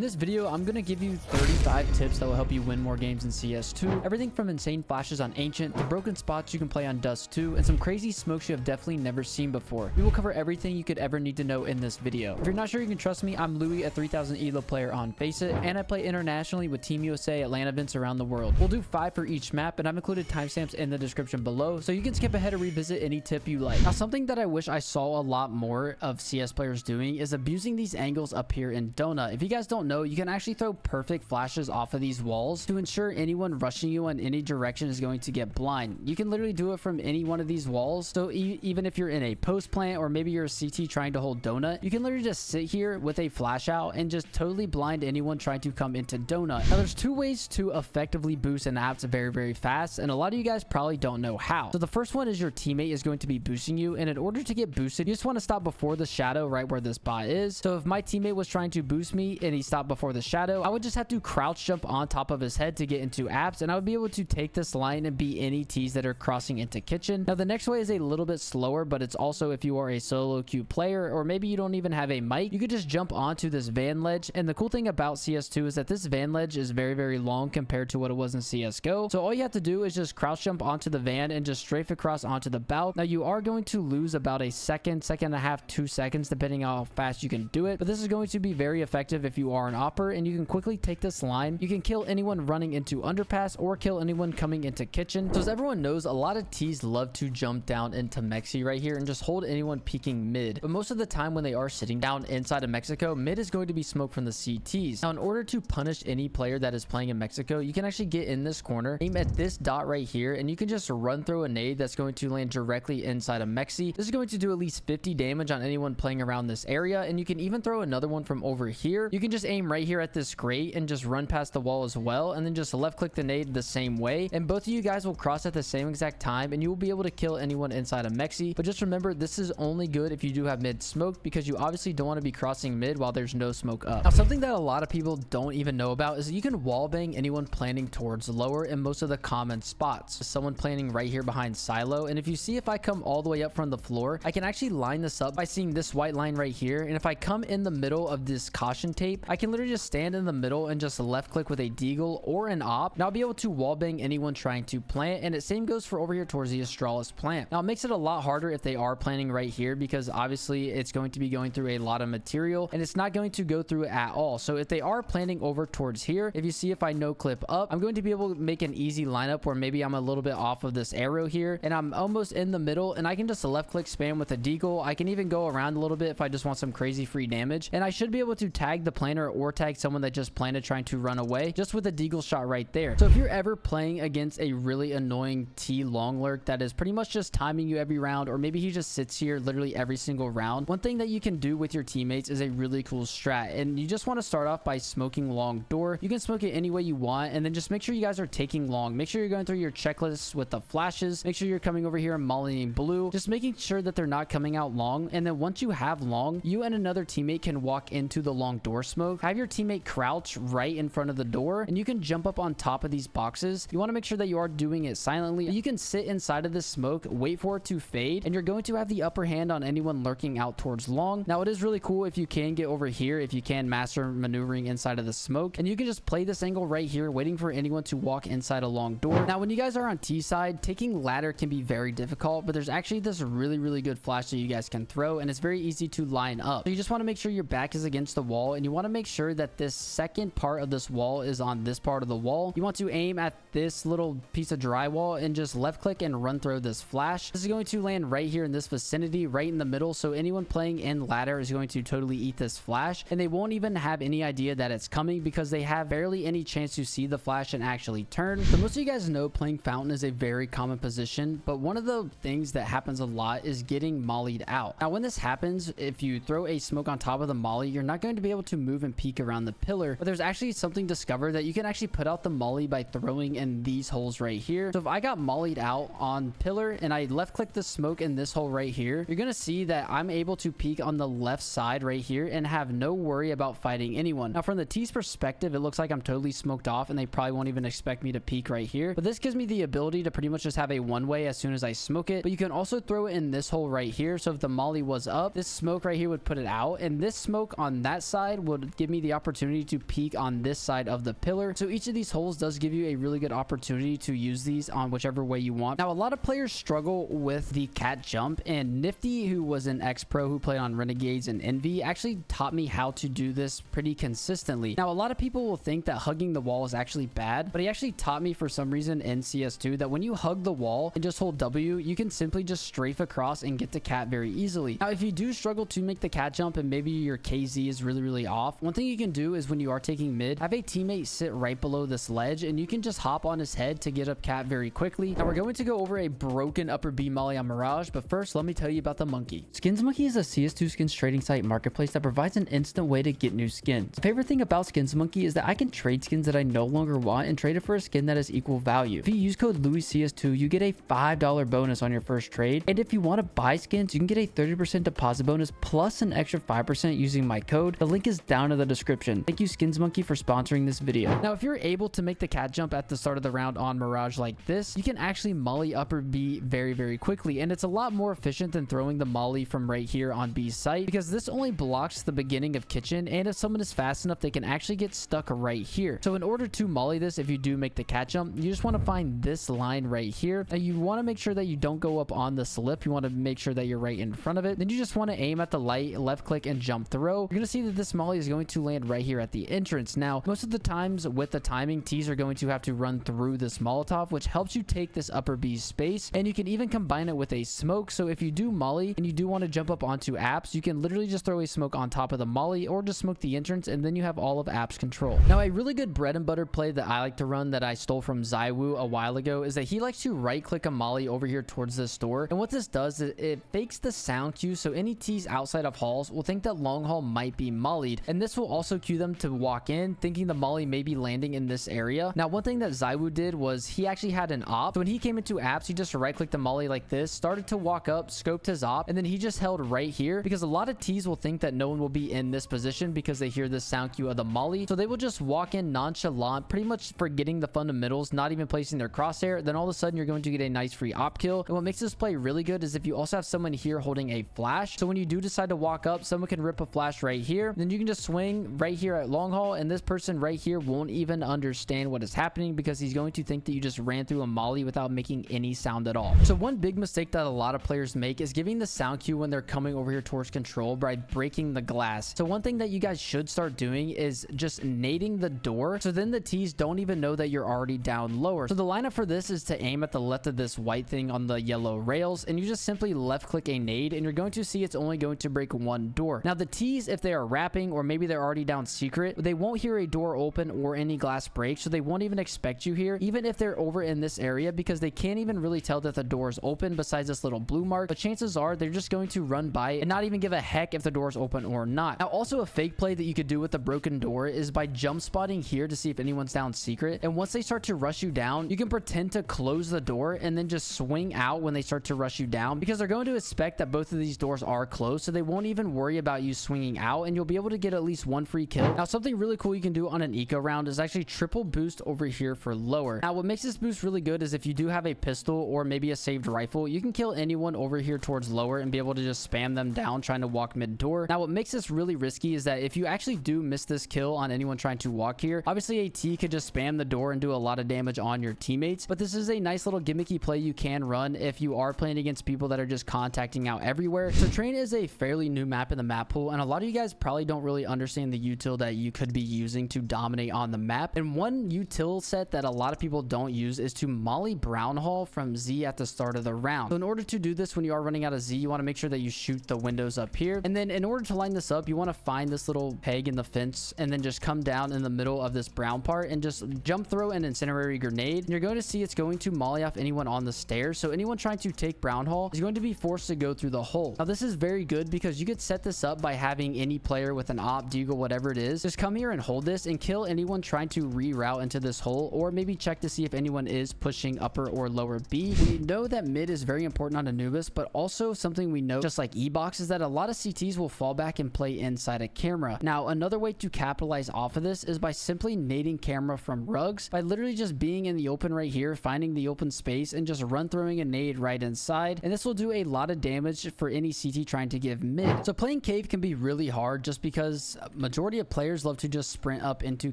In this video, I'm going to give you 35 tips that will help you win more games in CS2. Everything from insane flashes on Ancient, to broken spots you can play on Dust 2, and some crazy smokes you have definitely never seen before. We will cover everything you could ever need to know in this video. If you're not sure you can trust me, I'm Louis, a 3000 ELO player on Faceit, and I play internationally with Team USA at LAN events around the world. We'll do 5 for each map, and I've included timestamps in the description below, so you can skip ahead or revisit any tip you like. Now, something that I wish I saw a lot more of CS players doing is abusing these angles up here in Donut. If you guys don't know, you can actually throw perfect flashes off of these walls to ensure anyone rushing you in any direction is going to get blind. You can literally do it from any one of these walls. So even if you're in a post plant or maybe you're a CT trying to hold Donut, you can literally just sit here with a flash out and just totally blind anyone trying to come into Donut. Now, there's 2 ways to effectively boost an apps very fast, and a lot of you guys probably don't know how. So the first one is your teammate is going to be boosting you, and in order to get boosted, you just want to stop before the shadow right where this bot is. So if my teammate was trying to boost me and he stopped before the shadow, I would just have to crouch jump on top of his head to get into apps, and I would be able to take this line and beat any T's that are crossing into kitchen. Now the next way is a little bit slower, but it's also if you are a solo queue player or maybe you don't even have a mic, you could just jump onto this van ledge. And the cool thing about CS2 is that this van ledge is very long compared to what it was in CSGO. So all you have to do is just crouch jump onto the van and just strafe across onto the bout. Now you are going to lose about a second and a half, 2 seconds depending on how fast you can do it, but this is going to be very effective if you are an opper, and you can quickly take this line. You can kill anyone running into underpass or kill anyone coming into kitchen. So as everyone knows, a lot of T's love to jump down into Mexi right here and just hold anyone peeking mid, but most of the time when they are sitting down inside of Mexico, mid is going to be smoked from the CTs. Now in order to punish any player that is playing in Mexico, you can actually get in this corner, aim at this dot right here, and you can just run through a nade that's going to land directly inside of Mexi. This is going to do at least 50 damage on anyone playing around this area, and you can even throw another one from over here. You can just aim right here at this grate and just run past the wall as well, and then just left click the nade the same way, and both of you guys will cross at the same exact time, and you will be able to kill anyone inside of Mexi. But just remember, this is only good if you do have mid smoked, because you obviously don't want to be crossing mid while there's no smoke up. Now something that a lot of people don't even know about is that you can wallbang anyone planning towards lower in most of the common spots. Someone planning right here behind silo, and if you see, if I come all the way up from the floor, I can actually line this up by seeing this white line right here, and if I come in the middle of this caution tape, I can literally just stand in the middle and just left click with a deagle or an op, and I'll be able to wallbang anyone trying to plant. And the same goes for over here towards the Astralis plant. Now it makes it a lot harder if they are planning right here, because obviously it's going to be going through a lot of material and it's not going to go through it at all. So if they are planning over towards here, if you see, if I no clip up, I'm going to be able to make an easy lineup where maybe I'm a little bit off of this arrow here and I'm almost in the middle, and I can just left click spam with a deagle. I can even go around a little bit if I just want some crazy free damage, and I should be able to tag the planner or tag someone that just planted trying to run away just with a deagle shot right there. So if you're ever playing against a really annoying T long lurk that is pretty much just timing you every round, or maybe he just sits here literally every single round, one thing that you can do with your teammates is a really cool strat, and you just want to start off by smoking long door. You can smoke it any way you want, and then just make sure you guys are taking long. Make sure you're going through your checklists with the flashes. Make sure you're coming over here and mollying blue, just making sure that they're not coming out long. And then once you have long, you and another teammate can walk into the long door smoke, have your teammate crouch right in front of the door, and you can jump up on top of these boxes. You want to make sure that you are doing it silently. You can sit inside of this smoke, wait for it to fade, and you're going to have the upper hand on anyone lurking out towards long. Now it is really cool if you can get over here, if you can master maneuvering inside of the smoke, and you can just play this angle right here, waiting for anyone to walk inside a long door. Now when you guys are on T side, taking ladder can be very difficult, but there's actually this really good flash that you guys can throw, and it's very easy to line up. So you just want to make sure your back is against the wall, and you want to make sure that this second part of this wall is on this part of the wall. You want to aim at this little piece of drywall and just left click and run through this flash. This is going to land right here in this vicinity, right in the middle, so anyone playing in ladder is going to totally eat this flash, and they won't even have any idea that it's coming because they have barely any chance to see the flash and actually turn. So most of you guys know playing fountain is a very common position, but one of the things that happens a lot is getting mollied out. Now when this happens, if you throw a smoke on top of the molly, you're not going to be able to move and peek around the pillar, but there's actually something discovered that you can actually put out the molly by throwing in these holes right here. So if I got mollied out on pillar and I left click the smoke in this hole right here, you're gonna see that I'm able to peek on the left side right here and have no worry about fighting anyone. Now from the T's perspective, it looks like I'm totally smoked off and they probably won't even expect me to peek right here, but this gives me the ability to pretty much just have a one-way as soon as I smoke it. But you can also throw it in this hole right here, so if the molly was up, this smoke right here would put it out, and this smoke on that side would give give me the opportunity to peek on this side of the pillar. So each of these holes does give you a really good opportunity to use these on whichever way you want. Now, a lot of players struggle with the cat jump, and Nifty, who was an ex-pro who played on Renegades and Envy, actually taught me how to do this pretty consistently. Now, a lot of people will think that hugging the wall is actually bad, but he actually taught me for some reason in CS2 that when you hug the wall and just hold W, you can simply just strafe across and get the cat very easily. Now, if you do struggle to make the cat jump and maybe your KZ is really off, one thing you can do is when you are taking mid, have a teammate sit right below this ledge and you can just hop on his head to get up cat very quickly. Now, we're going to go over a broken upper B molly on Mirage, but first let me tell you about the monkey. Skins Monkey is a CS2 skins trading site marketplace that provides an instant way to get new skins. The favorite thing about Skins Monkey is that I can trade skins that I no longer want and trade it for a skin that has equal value. If you use code LouisCS2, you get a $5 bonus on your first trade, and if you want to buy skins, you can get a 30% deposit bonus plus an extra 5% using my code. The link is down in the description. Thank you, Skins Monkey, for sponsoring this video. Now, if you're able to make the cat jump at the start of the round on Mirage like this, you can actually molly upper B very quickly, and it's a lot more efficient than throwing the molly from right here on B's site, because this only blocks the beginning of kitchen, and if someone is fast enough, they can actually get stuck right here. So in order to molly this, if you do make the cat jump, you just want to find this line right here, and you want to make sure that you don't go up on the slip. You want to make sure that you're right in front of it. Then you just want to aim at the light, left click, and jump throw. You're going to see that this molly is going to land right here at the entrance. Now, most of the times with the timing, T's are going to have to run through this Molotov, which helps you take this upper B space, and you can even combine it with a smoke. So if you do molly and you do want to jump up onto apps, you can literally just throw a smoke on top of the molly or just smoke the entrance, and then you have all of apps control. Now, a really good bread and butter play that I like to run that I stole from Zywoo a while ago is that he likes to right click a molly over here towards this door, and what this does is it fakes the sound cue, so any T's outside of halls will think that long haul might be mollied, and this will also cue them to walk in thinking the molly may be landing in this area. Now, one thing that Zywoo did was he actually had an op, so when he came into apps, he just right clicked the molly like this, started to walk up, scoped his op, and then he just held right here, because a lot of T's will think that no one will be in this position because they hear the sound cue of the molly, so they will just walk in nonchalant, pretty much forgetting the fundamentals, not even placing their crosshair. Then all of a sudden you're going to get a nice free op kill. And what makes this play really good is if you also have someone here holding a flash, so when you do decide to walk up, someone can rip a flash right here, then you can just swing right here at long haul, and this person right here won't even understand what is happening because he's going to think that you just ran through a molly without making any sound at all. So one big mistake that a lot of players make is giving the sound cue when they're coming over here towards control by breaking the glass. So one thing that you guys should start doing is just nading the door, so then the T's don't even know that you're already down lower. So the lineup for this is to aim at the left of this white thing on the yellow rails, and you just simply left click a nade, and you're going to see it's only going to break one door. Now the T's, if they are rapping or maybe they're already down secret, they won't hear a door open or any glass break, so they won't even expect you here, even if they're over in this area, because they can't even really tell that the door is open besides this little blue mark. But chances are they're just going to run by it and not even give a heck if the door is open or not. Now, also a fake play that you could do with the broken door is by jump spotting here to see if anyone's down secret, and once they start to rush you down, you can pretend to close the door and then just swing out when they start to rush you down, because they're going to expect that both of these doors are closed, so they won't even worry about you swinging out, and you'll be able to get at least one free kill. Now, something really cool you can do on an eco round is actually triple boost over here for lower. Now, what makes this boost really good is if you do have a pistol or maybe a saved rifle, you can kill anyone over here towards lower and be able to just spam them down trying to walk mid door. Now, what makes this really risky is that if you actually do miss this kill on anyone trying to walk here, obviously a T could just spam the door and do a lot of damage on your teammates, but this is a nice little gimmicky play you can run if you are playing against people that are just contacting out everywhere. So Train is a fairly new map in the map pool, and a lot of you guys probably don't really understand the util that you could be using to dominate on the map. And one util set that a lot of people don't use is to molly brown hall from Z at the start of the round. So in order to do this, when you are running out of Z, you want to make sure that you shoot the windows up here, and then in order to line this up, you want to find this little peg in the fence and then just come down in the middle of this brown part and just jump throw an incendiary grenade, and you're going to see it's going to molly off anyone on the stairs. So anyone trying to take brown hall is going to be forced to go through the hole. Now this is very good because you could set this up by having any player with an op, deagle, whatever it is, just come here and hold this and kill anyone trying to reroute into this hole, or maybe check to see if anyone is pushing upper or lower B. We know that mid is very important on Anubis, but also something we know just like ebox is that a lot of CTs will fall back and play inside a camera. Now another way to capitalize off of this is by simply nading camera from rugs, by literally just being in the open right here, finding the open space and just run throwing a nade right inside, and this will do a lot of damage for any CT trying to give mid. So playing cave can be really hard just because majority of players love to just sprint up into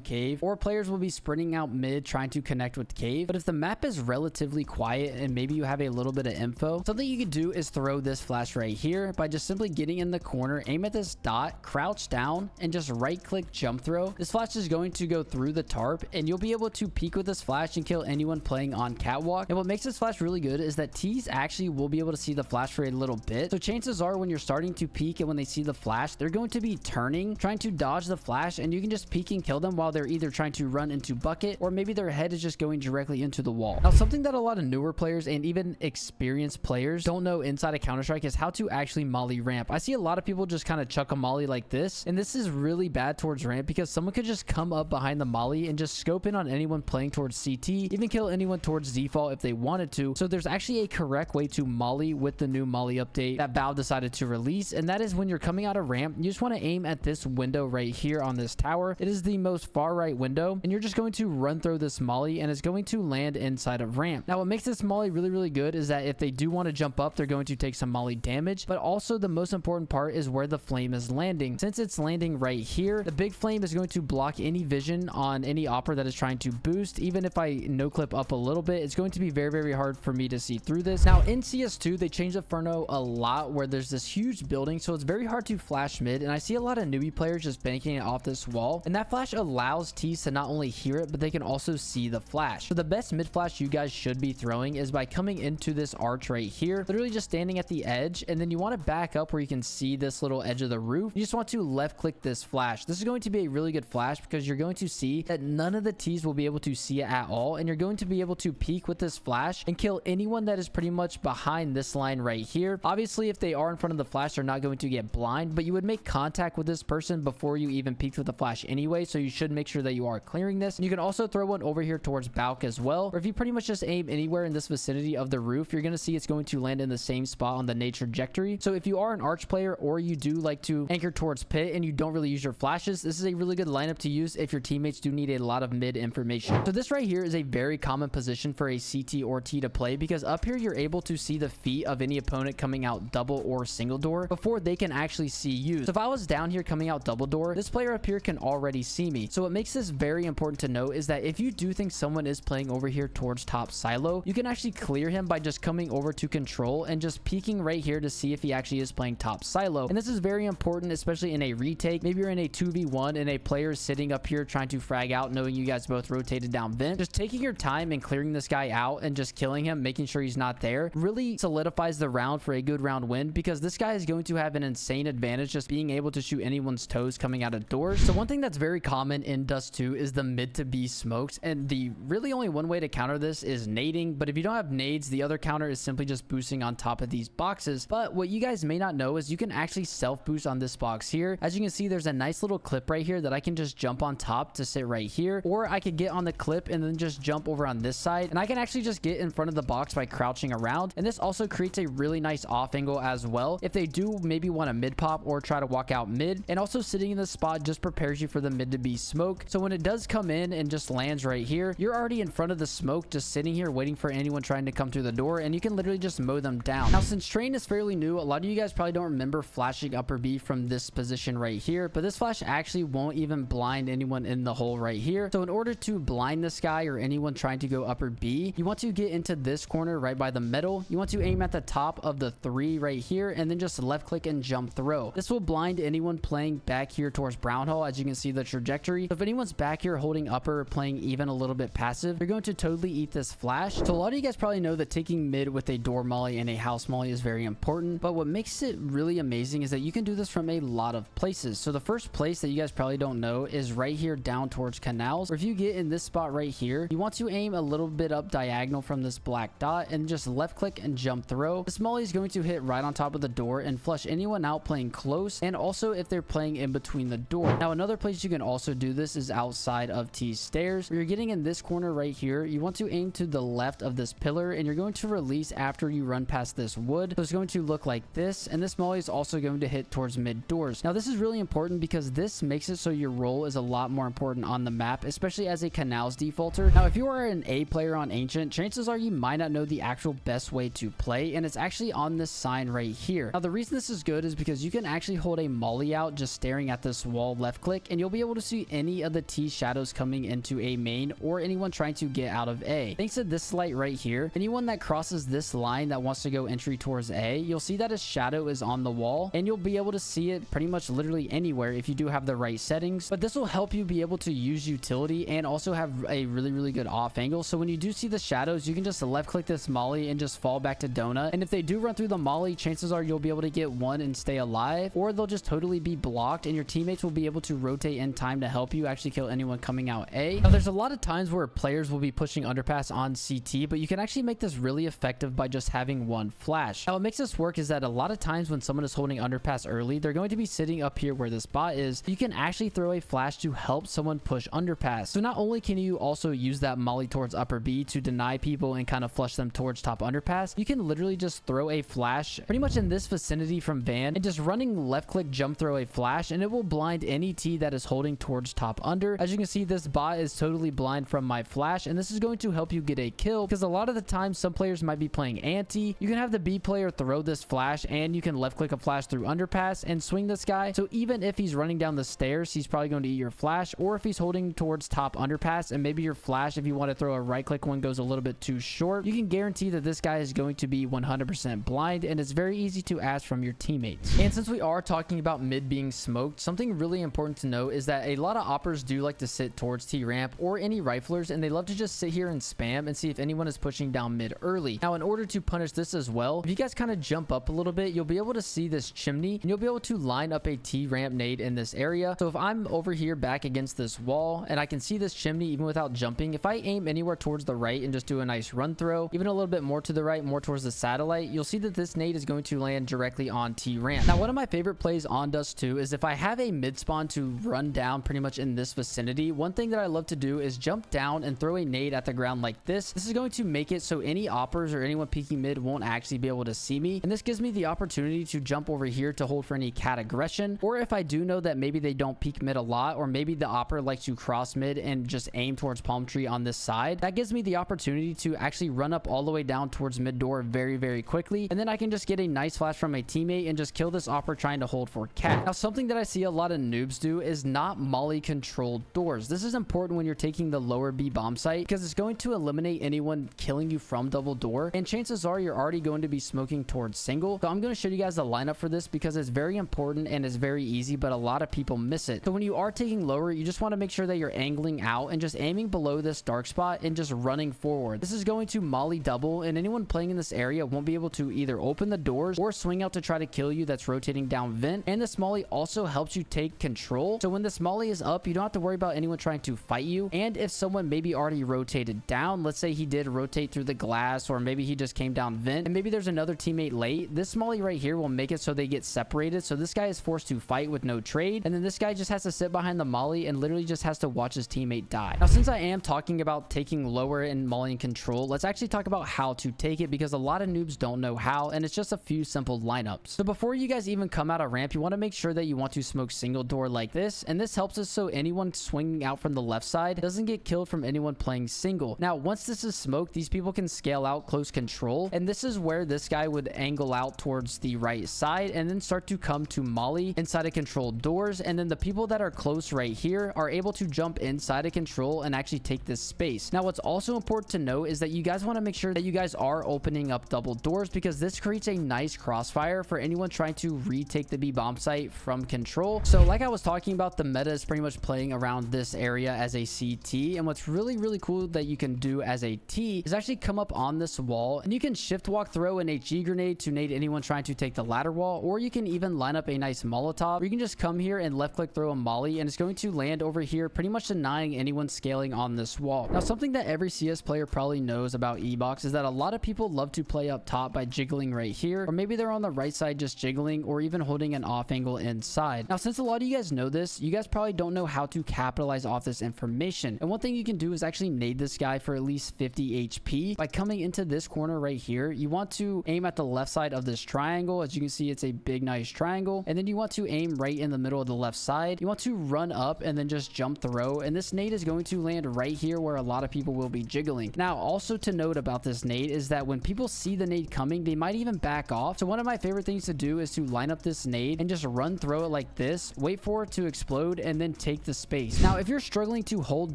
cave, or players will be sprinting out mid trying to connect with cave. But if the map is relatively quiet and maybe you have a little bit of info, something you could do is throw this flash right here by just simply getting in the corner, aim at this dot, crouch down, and just right click jump throw. This flash is going to go through the tarp, and you'll be able to peek with this flash and kill anyone playing on catwalk. And what makes this flash really good is that tees actually will be able to see the flash for a little bit. So chances are when you're starting to peek and when they see the flash, they're going to be turning, trying to dodge the flash, and you can just peek and kill them while they're either trying to run into bucket or maybe their head is just going directly into the wall. Now, something that a lot of newer players and even experienced players don't know inside of Counter-Strike is how to actually molly ramp. I see a lot of people just kind of chuck a molly like this, and this is really bad towards ramp because someone could just come up behind the molly and just scope in on anyone playing towards CT, even kill anyone towards default if they wanted to. So there's actually a correct way to molly with the new molly update that Valve decided to release, and that is when you're coming out of ramp, you just want to aim at this window right here on this tower. It is the most far right window, and you're just going to run through this molly, and it's going to land inside of ramp. Now, what makes this molly really good is that if they do want to jump up, they're going to take some molly damage, but also the most important part is where the flame is landing. Since it's landing right here, the big flame is going to block any vision on any opera that is trying to boost. Even if I no clip up a little bit, it's going to be very hard for me to see through this. Now, in CS2, they changed Inferno a lot where there's this huge building, so it's very hard to flash mid, and I see a lot of newbie players just banking it off this wall, and that flash allows tees to not only hear it, but they can also see the flash. So the best mid flash you guys should be throwing is by coming into this arch right here, literally just standing at the edge, and then you want to back up where you can see this little edge of the roof. You just want to left click this flash. This is going to be a really good flash because you're going to see that none of the tees will be able to see it at all, and you're going to be able to peek with this flash and kill anyone that is pretty much behind this line right here. Obviously, if they are in front of the flash, they're not going to get blind, but you would make contact with this person before you even peeked with the flash anyway, so you should make sure that you are clearing this. And you can also throw one over here towards Balk as well, or if you pretty much just aim anywhere in this vicinity of the roof, you're going to see it's going to land in the same spot on the Nade trajectory. So if you are an arch player or you do like to anchor towards pit and you don't really use your flashes, this is a really good lineup to use if your teammates do need a lot of mid information. So this right here is a very common position for a CT or T to play because up here you're able to see the feet of any opponent coming out double or single door before they can actually see you. So if I was down here coming out double door, this player up here can already see me. So what makes this very important to know is that if you do think someone is playing over here towards top silo, you can actually clear him by just coming over to control and just peeking right here to see if he actually is playing top silo. And this is very important, especially in a retake. Maybe you're in a 2v1 and a player is sitting up here trying to frag out, knowing you guys both rotated down vent. Just taking your time and clearing this guy out and just killing him, making sure he's not there, really solidifies the round for a good round win because this guy is going to have an insane advantage just being able to shoot anyone's toes coming out of doors. So one thing that's very common in Dust 2 is the mid to B smokes, and the really only one way to counter this is nading. But if you don't have nades, the other counter is simply just boosting on top of these boxes. But what you guys may not know is you can actually self boost on this box here. As you can see, there's a nice little clip right here that I can just jump on top to sit right here, or I could get on the clip and then just jump over on this side, and I can actually just get in front of the box by crouching around. And this also creates a really nice off angle as well if they do maybe want to mid pop or try to walk out mid. And also sitting in this spot just prepares you for the mid to B smoke, so when it does come in and just lands right here, you're already in front of the smoke, just sitting here waiting for anyone trying to come through the door, and you can literally just mow them down. Now, since train is fairly new, a lot of you guys probably don't remember flashing upper B from this position right here, but this flash actually won't even blind anyone in the hole right here. So in order to blind this guy or anyone trying to go upper B, you want to get into this corner right by the middle. You want to aim at the top of the 3 right here, and then just left click and jump throw. This will blind anyone playing back here towards Brown Hall. As you can see the trajectory, so if anyone's back here holding upper or playing even a little bit passive, you're going to totally eat this flash. So a lot of you guys probably know that taking mid with a door molly and a house molly is very important, but what makes it really amazing is that you can do this from a lot of places. So the first place that you guys probably don't know is right here down towards canals, or if you get in this spot right here, you want to aim a little bit up diagonal from this black dot and just left click and jump throw. This molly is going to hit right on top of the door and flush anyone out playing close, and also if they're playing in between the door. Now, another place you can also do this is outside of T's stairs, where you're getting in this corner right here. You want to aim to the left of this pillar, and you're going to release after you run past this wood. So it's going to look like this, and this molly is also going to hit towards mid doors. Now, this is really important because this makes it so your role is a lot more important on the map, especially as a canals defaulter. Now, if you are an A player on Ancient, chances are you might not know the actual best way to play, and it's actually on this sign right here. Now, the reason this is good is because you can actually hold a molly out just staring staring at this wall, left click, and you'll be able to see any of the T shadows coming into A main or anyone trying to get out of A. Thanks to this light right here, anyone that crosses this line that wants to go entry towards A, you'll see that a shadow is on the wall, and you'll be able to see it pretty much literally anywhere if you do have the right settings. But this will help you be able to use utility and also have a really good off angle. So when you do see the shadows, you can just left click this molly and just fall back to donut. And if they do run through the molly, chances are you'll be able to get one and stay alive, or they'll just totally be blocked and your teammates will be able to rotate in time to help you actually kill anyone coming out A. Now there's a lot of times where players will be pushing underpass on CT, but you can actually make this really effective by just having one flash. Now what makes this work is that a lot of times when someone is holding underpass early, they're going to be sitting up here where this bot is. You can actually throw a flash to help someone push underpass. So not only can you also use that molly towards upper B to deny people and kind of flush them towards top underpass, you can literally just throw a flash pretty much in this vicinity from van and just running left click jump throw a flash, and it will blind any T that is holding towards top under. As you can see, this bot is totally blind from my flash, and this is going to help you get a kill because a lot of the time some players might be playing anti. You can have the B player throw this flash and you can left click a flash through underpass and swing this guy. So even if he's running down the stairs, he's probably going to eat your flash, or if he's holding towards top underpass and maybe your flash, if you want to throw a right click one, goes a little bit too short, you can guarantee that this guy is going to be 100% blind, and it's very easy to ask from your teammates. And since we are talking about mid being smoked, something really important to know is that a lot of oppers do like to sit towards T ramp or any riflers, and they love to just sit here and spam and see if anyone is pushing down mid early. Now in order to punish this as well, if you guys kind of jump up a little bit, you'll be able to see this chimney and you'll be able to line up a T ramp nade in this area. So if I'm over here back against this wall and I can see this chimney even without jumping, if I aim anywhere towards the right and just do a nice run throw, even a little bit more to the right, more towards the satellite, you'll see that this nade is going to land directly on T ramp. Now one of my favorite plays on Dust 2 is if I have a mid spawn to run down pretty much in this vicinity, one thing that I love to do is jump down and throw a nade at the ground like this. This is going to make it so any oppers or anyone peeking mid won't actually be able to see me, and this gives me the opportunity to jump over here to hold for any cat aggression, or if I do know that maybe they don't peek mid a lot, or maybe the opper likes to cross mid and just aim towards palm tree on this side, that gives me the opportunity to actually run up all the way down towards mid door very quickly, and then I can just get a nice flash from a teammate and just kill this opper trying to hold for cat. Now something that I see a lot of noobs do is not molly controlled doors. This is important when you're taking the lower B bomb site because it's going to eliminate anyone killing you from double door, and chances are you're already going to be smoking towards single. So I'm going to show you guys the lineup for this because it's very important and it's very easy, but a lot of people miss it. So when you are taking lower, you just want to make sure that you're angling out and just aiming below this dark spot and just running forward. This is going to molly double, and anyone playing in this area won't be able to either open the doors or swing out to try to kill you that's rotating down vent. And this molly also helps you take control. So when this molly is up, you don't have to worry about anyone trying to fight you. And if someone maybe already rotated down, let's say he did rotate through the glass, or maybe he just came down vent and maybe there's another teammate late, this molly right here will make it so they get separated. So this guy is forced to fight with no trade, and then this guy just has to sit behind the molly and literally just has to watch his teammate die. Now since I am talking about taking lower and molly in control, let's actually talk about how to take it because a lot of noobs don't know how, and it's just a few simple lineups. So before you guys even come out of ramp, you want to make sure that you want to smoke single door like this, and this helps us so anyone swinging out from the left side doesn't get killed from anyone playing single. Now once this is smoked, these people can scale out close control, and this is where this guy would angle out towards the right side and then start to come to molly inside of controlled doors, and then the people that are close right here are able to jump inside of control and actually take this space. Now what's also important to know is that you guys want to make sure that you guys are opening up double doors because this creates a nice crossfire for anyone trying to retake the B bomb site from control. So like I was talking about, the meta is pretty much playing around this area as a CT, and what's really cool that you can do as a T is actually come up on this wall and you can shift walk throw an HE grenade to nade anyone trying to take the ladder wall, or you can even line up a nice Molotov, or you can just come here and left click throw a molly and it's going to land over here, pretty much denying anyone scaling on this wall. Now something that every CS player probably knows about ebox is that a lot of people love to play up top by jiggling right here, or maybe they're on the right side just jiggling, or even holding an off angle inside. Now since a lot of you guys know this, you guys probably don't know how to capitalize off this information, and one thing you can do is actually nade this guy for at least 50 HP by coming into this corner right here. You want to aim at the left side of this triangle. As you can see, it's a big nice triangle, and then you want to aim right in the middle of the left side. You want to run up and then just jump throw, and this nade is going to land right here where a lot of people will be jiggling. Now also to note about this nade is that when people see the nade coming, they might even back off. So one of my favorite things to do is to line up this nade and just run throw it like this, wait for it to explode, and then take the space. Now, if you're struggling to hold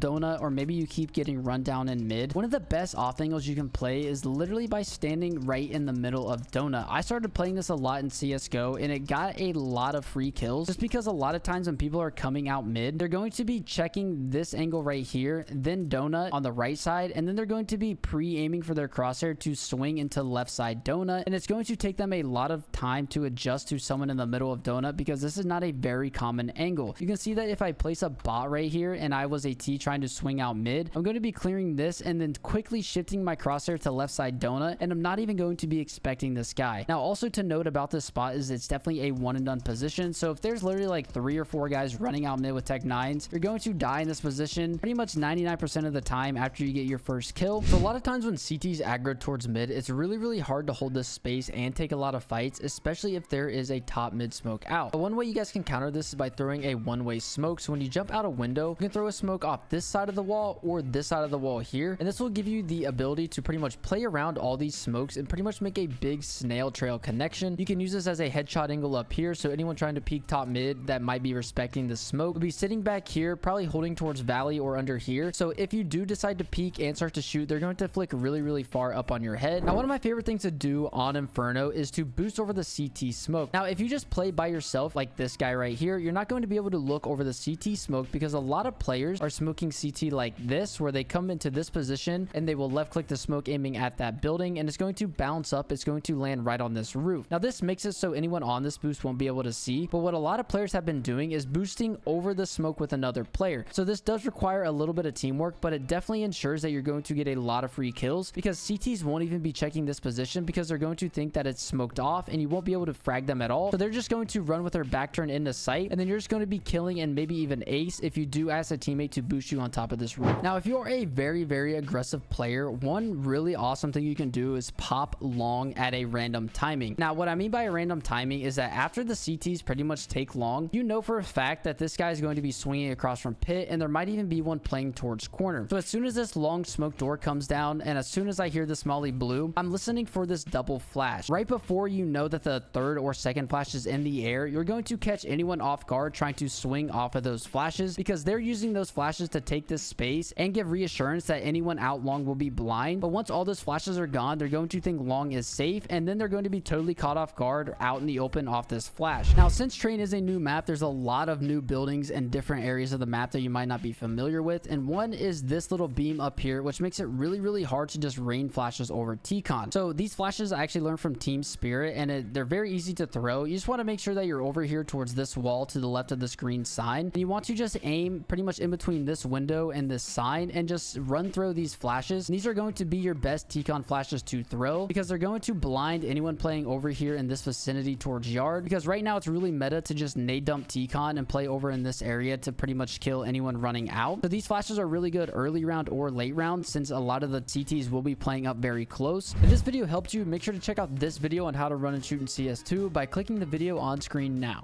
donut, or maybe you keep getting run down in mid, one of the best off angles you can play is literally by standing right in the middle of donut. I started playing this a lot in CSGO, and it got a lot of free kills just because a lot of times when people are coming out mid, they're going to be checking this angle right here, then donut on the right side, and then they're going to be pre-aiming for their crosshair to swing into left side donut, and it's going to take them a lot of time to adjust to someone in the middle of donut because this is not a very common angle. You can see that if I place a bot right here and I was a T trying to swing out mid, I'm going to be clearing this and then quickly shifting my crosshair to left side donut, and I'm not even going to be expecting this guy. Now, also to note about this spot is it's definitely a one and done position, so if there's literally like 3 or 4 guys running out mid with tech 9s, you're going to die in this position pretty much 99% of the time after you get your first kill. So a lot of times when CT's aggro towards mid, it's really hard to hold this space and take a lot of fights, especially if there is a top mid smoke out. But one way you guys can counter this is by throwing a one-way smoke. So when you jump out a window, you can throw a smoke off this side of the wall or this side of the wall here, and this will give you the ability to pretty much play around all these smokes and pretty much make a big snail trail connection. You can use this as a headshot angle up here, so anyone trying to peek top mid that might be respecting the smoke will be sitting back here, probably holding towards valley or under here. So if you do decide to peek and start to shoot, they're going to flick really far up on your head. Now, one of my favorite things to do on Inferno is to boost over the CT smoke. Now, if you just play by yourself like this guy right here, you're not going to be able to look over the CT smoke because a lot of players are smoking CT like this, where they come into this position and they will left click the smoke aiming at that building, and it's going to bounce up. It's going to land right on this roof. Now, this makes it so anyone on this boost won't be able to see, but what a lot of players have been doing is boosting over the smoke with another player. So this does require a little bit of teamwork, but it definitely ensures that you're going to get a lot of free kills because CTs won't even be checking this position because they're going to think that it's smoked off and you won't be able to frag them at all. So they're just going to run with their back turn into sight, and then you're just going to be killing and maybe even ace if you do ask a teammate to boost you on top of this roof. Now, if you're a very aggressive player, one really awesome thing you can do is pop long at a random timing. Now, what I mean by a random timing is that after the CTs pretty much take long, you know for a fact that this guy is going to be swinging across from pit, and there might even be one playing towards corner. So as soon as this long smoke door comes down, and as soon as I hear this molly blue, I'm listening for this double flash. Right before you know that the third or second flash is in the air, you're going to catch anyone off guard trying to swing off of those flashes because they're using those flashes to take this space and give reassurance that anyone out long will be blind. But once all those flashes are gone, they're going to think long is safe, and then they're going to be totally caught off guard out in the open off this flash. Now, since Train is a new map, there's a lot of new buildings and different areas of the map that you might not be familiar with, and one is this little beam up here, which makes it really hard to just rain flashes over T-Con. So these flashes I actually learned from Team Spirit, and they're very easy to throw. You just want to make sure that you're over here towards this wall to the left of this green sign, and you want to just aim pretty much in between this window and this sign and just run through these flashes. And these are going to be your best T-Con flashes to throw because they're going to blind anyone playing over here in this vicinity towards yard, because right now it's really meta to just nade dump T-Con and play over in this area to pretty much kill anyone running out. So these flashes are really good early round or late round since a lot of the CTs will be playing up very close. If this video helped you, make sure to check out this video on how to run and shoot in CS2 by clicking the video on screen now.